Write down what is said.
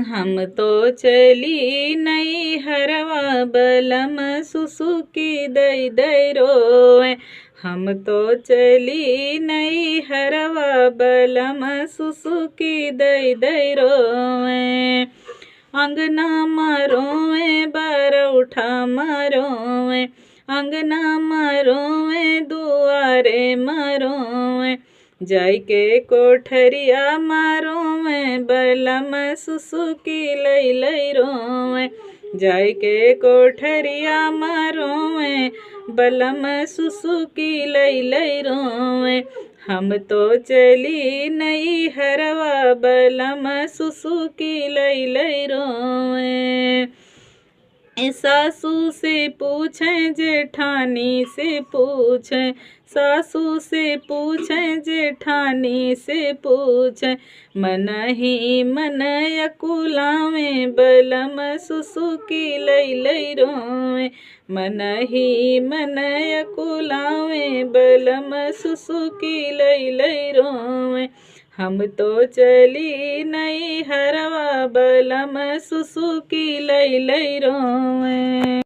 हम तो चली नहीं हरवा बलम सुसुकी दई दई रोए। हम तो चली नहीं हरवा बलम सुसुकी दई दई रोए। अंगना मारोवे बर उठा मारोवे, अंगना मारोवे दुआरे मारोवे। जाय के कोठरिया मारोवे बलम सुसुकी लई लई रोवे। जाय के कोठरिया मारोवे बलम सुसुकी लई लई रोवे। हम तो चली नहीं हरवा बलम सुसुकी लई लई रोवे। सासू से पूछें जेठानी से पूछें, सासू से पूछें जेठानी से पूछें। मन ही मन अकुलावे बलम सुसुकी लई लई रोवे। मन ही मन अकुलावे बलम सुसुकी लई लई रोवे। हम तो चली नहीं हरवा बलम सुसुकी लई लई रोवे।